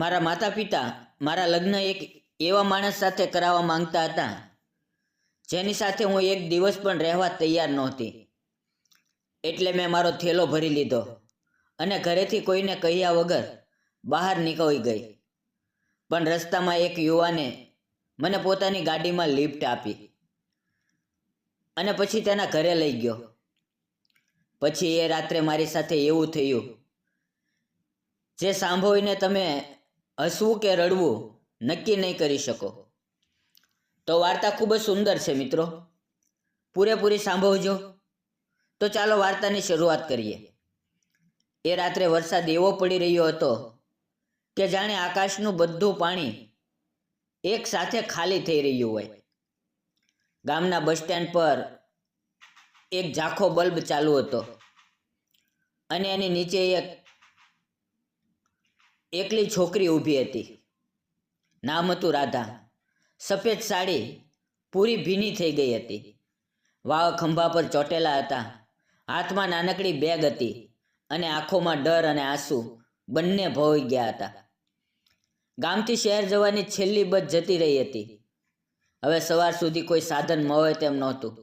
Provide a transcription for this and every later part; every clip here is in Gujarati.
મારા માતા પિતા મારા લગ્ન એક એવા માણસ સાથે કરાવવા માંગતા હતા જેની સાથે હું એક દિવસ પણ રહેવા તૈયાર નહોતી. એટલે મેં મારો થેલો ભરી લીધો અને ઘરેથી કોઈને કહ્યા વગર બહાર નીકળી ગઈ. પણ રસ્તામાં એક યુવાને મને પોતાની ગાડીમાં લિફ્ટ આપી અને પછી તેના ઘરે લઈ ગયો. પછી એ રાત્રે મારી સાથે એવું થયું જે સાંભળીને તમે હસવું કે રડવું નક્કી નહીં કરી શકો. તો વાર્તા ખૂબ જ સુંદર છે મિત્રો, પૂરેપૂરી સાંભળજો. તો ચાલો વાર્તાની શરૂઆત કરીએ. એ રાત્રે વરસાદ એવો પડી રહ્યો હતો કે જાણે આકાશનું બધું પાણી એક સાથે ખાલી થઈ રહ્યું હોય. ગામના બસ સ્ટેન્ડ પર એક ઝાંખો બલ્બ ચાલુ હતો અને એની નીચે એક એકલી છોકરી ઊભી હતી. નામ હતું રાધા. સફેદ સાડી પૂરી ભીની થઈ ગઈ હતી. વાળ ખંભા પર ચોટેલા હતા. હાથમાં નાનકડી બેગ હતી અને આંખોમાં ડર અને આંસુ બંને ભોઈ ગયા હતા. ગામથી શહેર જવાની છેલ્લી બસ જતી રહી હતી. હવે સવાર સુધી કોઈ સાધન મળે તેમ નહોતું.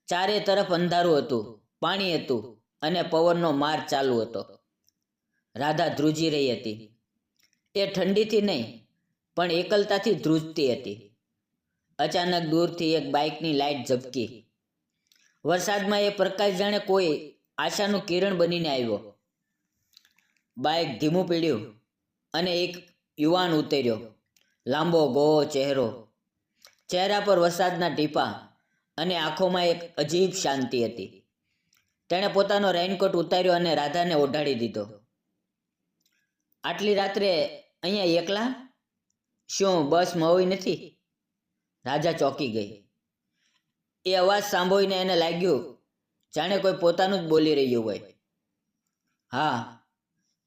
ચારે તરફ અંધારું હતું, પાણી હતું અને પવનનો માર ચાલુ હતો. રાધા ધ્રુજી રહી હતી. એ ઠંડીથી નહીં પણ એકલતાથી ધ્રુજતી હતી. અચાનક દૂરથી એક બાઇકની લાઇટ ઝબકી. વરસાદમાં એ પ્રકાશ જાણે કોઈ આશાનું કિરણ બનીને આવ્યો. બાઇક ધીમું પીડ્યું અને એક યુવાન ઉતર્યો. લાંબો ગોળો ચહેરો, ચહેરા પર વરસાદના ટીપાં અને આંખોમાં એક અજીબ શાંતિ હતી. તેણે પોતાનો રેઇનકોટ ઉતાર્યો અને રાધાને ઓઢાડી દીધો. આટલી રાત્રે અહીંયા એકલા? શું બસ મળી નથી? રાધા ચોંકી ગઈ. એ અવાજ સાંભળીને એને લાગ્યું જાણે કોઈ પોતાનું જ બોલી રહ્યું હોય. હા,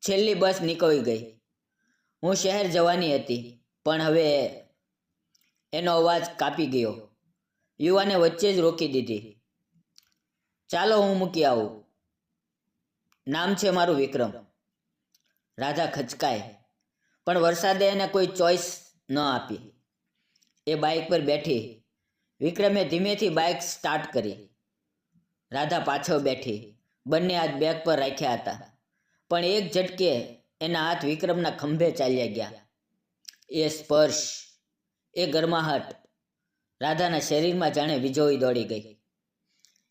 છેલ્લી બસ નીકળી ગઈ. હું શહેર જવાની હતી પણ હવે. એનો અવાજ કાપી ગયો. યુવાને વચ્ચે જ રોકી દીધી. ચાલો હું મૂકી આવું. નામ છે મારું વિક્રમ. રાધા ખચકાય પણ વરસાદે એને કોઈ ચોઈસ ન આપી. એ બાઇક પર બેઠી. વિક્રમે ધીમેથી બાઇક સ્ટાર્ટ કરી. રાધા પાછળ બેઠી. બંને હાથ બેગ પર રાખ્યા હતા પણ એક ઝટકે એના હાથ વિક્રમના ખંભે ચાલ્યા ગયા. એ સ્પર્શ, એ ગરમાહટ રાધાના શરીરમાં જાણે વીજળી દોડી ગઈ.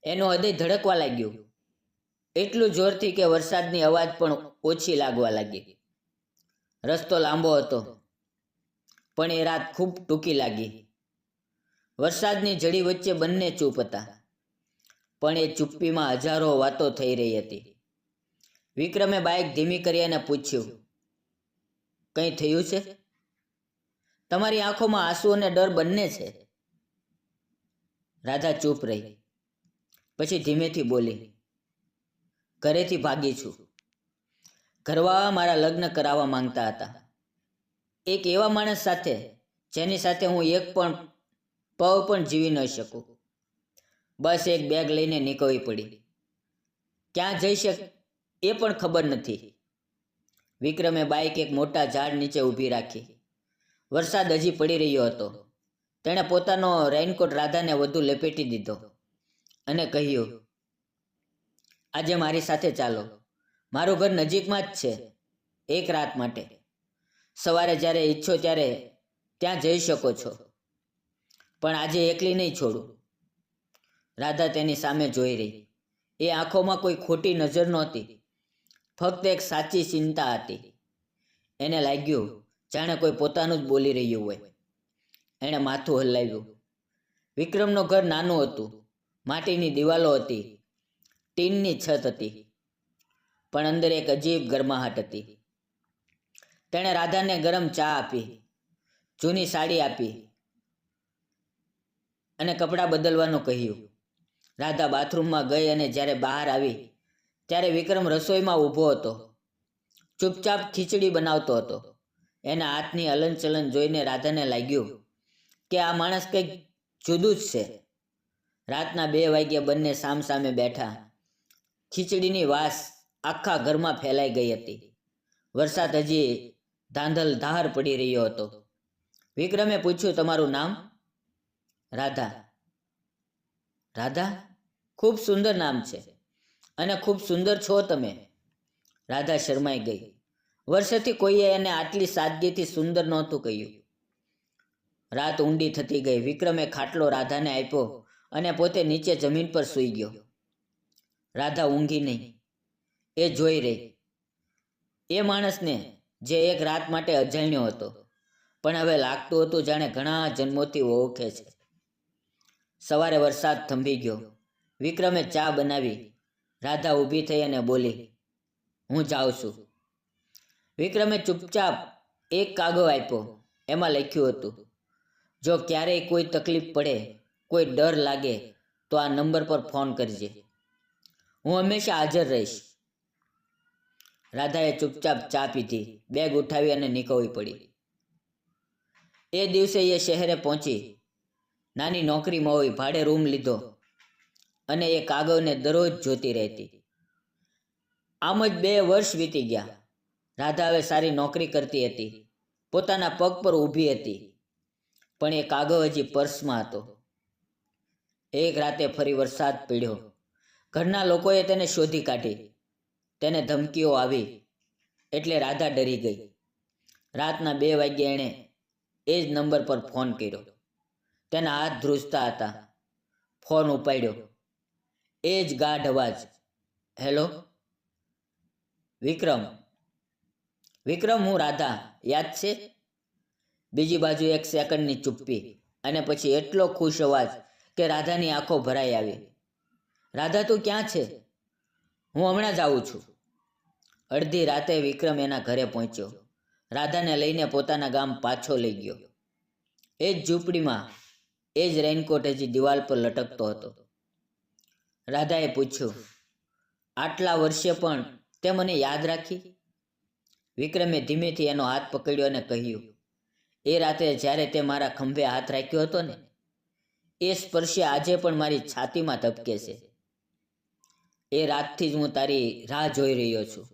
એનું હૃદય ધડકવા લાગ્યું, એટલું જોરથી કે વરસાદની અવાજ પણ ઓછી લાગવા લાગી. રસ્તો લાંબો હતો પણ એ રાત ખૂબ ટૂંકી લાગી. વરસાદની ઝડી વચ્ચે બંને ચૂપ હતા પણ એ ચૂપ્પીમાં હજારો વાતો થઈ રહી હતી. વિક્રમે બાઇક ધીમી કરી અને પૂછ્યું, કંઈ થયું છે? તમારી આંખોમાં આંસુ અને ડર બંને છે. રાધા ચૂપ રહી. પછી ધીમેથી બોલી, ઘરેથી ભાગી છું. ઘરવાળા મારા લગ્ન કરાવવા માંગતા હતા. એક એવા માણસ સાથે જેની સાથે હું એક પણ પળ પણ જીવી ન શકું. બસ એક બેગ લઈને નીકળી પડી. ક્યાં જઈ શક એ પણ ખબર નથી. વિક્રમે બાઇક એક મોટા ઝાડ નીચે ઊભી રાખી. વરસાદ હજી પડી રહ્યો હતો. તેણે પોતાનો રેઇનકોટ રાધાને વધુ લપેટી દીધો અને કહ્યું, આજે મારી સાથે ચાલો. મારું ઘર નજીકમાં જ છે. એક રાત માટે. સવારે જ્યારે ઈચ્છો ત્યારે ત્યાં જઈ શકો છો. પણ આજે એકલી નહીં છોડું. રાધા તેની સામે જોઈ રહી. એ આંખોમાં કોઈ ખોટી નજર નહોતી, ફક્ત એક સાચી ચિંતા હતી. એને લાગ્યું જાણે કોઈ પોતાનું જ બોલી રહ્યું હોય. એણે માથું હલાવ્યું. વિક્રમનું ઘર નાનું હતું. માટીની દિવાલો હતી, ટીનની છત હતી, પણ અંદર એક અજીબ ગરમાહટ હતી. તેણે રાધાને ગરમ ચા આપી, જૂની સાડી આપી અને કપડાં બદલવાનું કહ્યું. રાધા બાથરૂમમાં ગઈ અને જ્યારે બહાર આવી ત્યારે વિક્રમ રસોઈમાં ઊભો હતો. ચૂપચાપ ખીચડી બનાવતો હતો. એના હાથની હલનચલન જોઈને રાધાને લાગ્યું કે આ માણસ કંઈક જુદું જ છે. રાતના 2 વાગ્યે બંને સામસામે બેઠા. ખીચડીની વાસ આખા ઘરમાં ફેલાઈ ગઈ હતી. વરસાદ હજી ધાંધલ ધાર પડી રહ્યો હતો. વિક્રમે પૂછ્યું, તમારું નામ? રાધા. રાધા? ખૂબ સુંદર નામ છે અને ખૂબ સુંદર છો તમે. રાધા શરમાઈ ગઈ. વર્ષોથી કોઈએ એને આટલી સાદગીથી સુંદર નહોતું કહ્યું. રાત ઊંડી થતી ગઈ. વિક્રમે ખાટલો રાધાને આપ્યો અને પોતે નીચે જમીન પર સૂઈ ગયો. રાધા ઊંઘી નહીં. એ જોઈ રહી. એ માણસને જે એક રાત માટે અજાણ્યો હતો, પણ હવે લાગતું હતું જાણે ઘણા જન્મોથી ઓળખે છે. સવારે વરસાદ થંભી ગયો. વિક્રમે ચા બનાવી. રાધા ઊભી થઈ અને બોલી, હું જાઉં છું. વિક્રમે ચૂપચાપ એક કાગળ આપ્યો. એમાં લખ્યું હતું, જો ક્યારેય કોઈ તકલીફ પડે, કોઈ ડર લાગે તો આ નંબર પર ફોન કરજે. હું હંમેશા હાજર રહીશ. રાધાએ ચૂપચાપ ચા પીધી, બેગ ઉઠાવી અને નીકળવી પડી. એ દિવસે એ શહેરે પહોંચી. નાની નોકરી મળી, ભાડે રૂમ લીધો અને એ કાગળને દરરોજ જોતી રહેતી. આમ જ 2 વર્ષ વીતી ગયા. રાધા હવે સારી નોકરી કરતી હતી, પોતાના પગ પર ઊભી હતી, પણ એ કાગળ હજી પર્સમાં હતો. એક રાતે ફરી વરસાદ પડ્યો. ઘરના લોકોએ તેને શોધી કાઢી. તેને ધમકીઓ આવી એટલે રાધા ડરી ગઈ. રાતના 2 વાગ્યે એણે એ જ નંબર પર ફોન કર્યો. તેના હાથ ધ્રુજતા હતા. ફોન ઉપાડ્યો. એ જ ગાઢ અવાજ, હેલો વિક્રમ. વિક્રમ, હું રાધા, યાદ છે? બીજી બાજુ 1 સેકન્ડની ચૂપ્પી અને પછી એટલો ખુશ અવાજ કે રાધાની આંખો ભરાઈ આવી. રાધા, તું ક્યાં છે? હું હમણાં જ આવું છું. અડધી રાતે વિક્રમ એના ઘરે પહોંચ્યો. રાધાને લઈને પોતાના ગામ પાછો લઈ ગયો. એ જ ઝૂંપડીમાં એ જ રેઇનકોટ હજી દિવાલ પર લટકતો હતો. રાધાએ પૂછ્યું, આટલા વર્ષે પણ તે મને યાદ રાખી? વિક્રમે ધીમેથી એનો હાથ પકડ્યો અને કહ્યું, એ રાતે જ્યારે તે મારા ખંભે હાથ રાખ્યો હતો ને, એ સ્પર્શે આજે પણ મારી છાતીમાં ધબકે છે. એ રાતથી જ હું તારી રાહ જોઈ રહ્યો છું.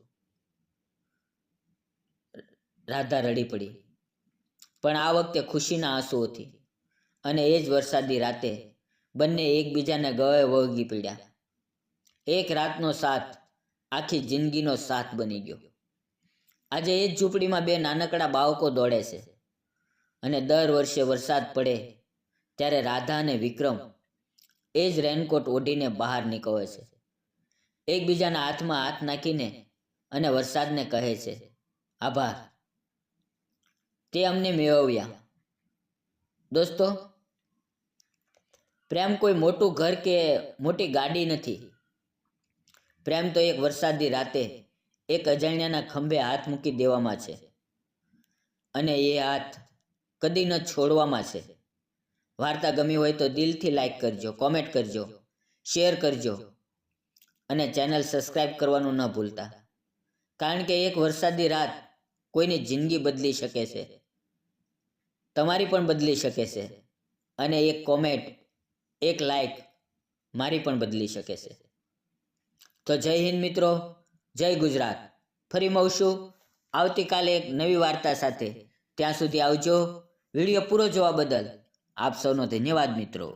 રાધા રડી પડી, પણ આ વખતે ખુશીના આંસુઓથી. અને એ જ વરસાદી રાતે બંને એકબીજાને ગળે વળગી પડ્યા. એક રાતનો સાથ આખી જિંદગીનો સાથ બની ગયો. આજે એ જ ઝૂંપડીમાં 2 નાનકડા બાળકો દોડે છે અને દર વર્ષે વરસાદ પડે ત્યારે રાધા અને વિક્રમ એ જ રેનકોટ ઓઢીને બહાર નીકળે છે. એકબીજાના હાથમાં હાથ નાખીને અને વરસાદને કહે છે, આભાર, તે અમને મેળવ્યા. દોસ્તો, પ્રેમ કોઈ મોટું ઘર કે મોટી ગાડી નથી. પ્રેમ તો એક વરસાદી રાતે એક અજાણ્યાના ખંભે હાથ મૂકી દેવામાં છે, અને એ હાથ કદી ન છોડવામાં છે. વાર્તા ગમી હોય તો દિલથી લાઈક કરજો, કોમેન્ટ કરજો, શેર કરજો અને ચેનલ સબસ્ક્રાઈબ કરવાનું ન ભૂલતા. કારણ કે એક વરસાદી રાત કોઈની જિંદગી બદલી શકે છે, તમારી પણ બદલી શકે છે. અને એક કોમેન્ટ, એક લાઈક મારી પણ બદલી શકે છે. તો જય હિન્દ મિત્રો, જય ગુજરાત. ફરી મળશું આવતીકાલે એક નવી વાર્તા સાથે. ત્યાં સુધી આવજો. વિડીયો પૂરો જોવા બદલ આપ સૌનો ધન્યવાદ મિત્રો.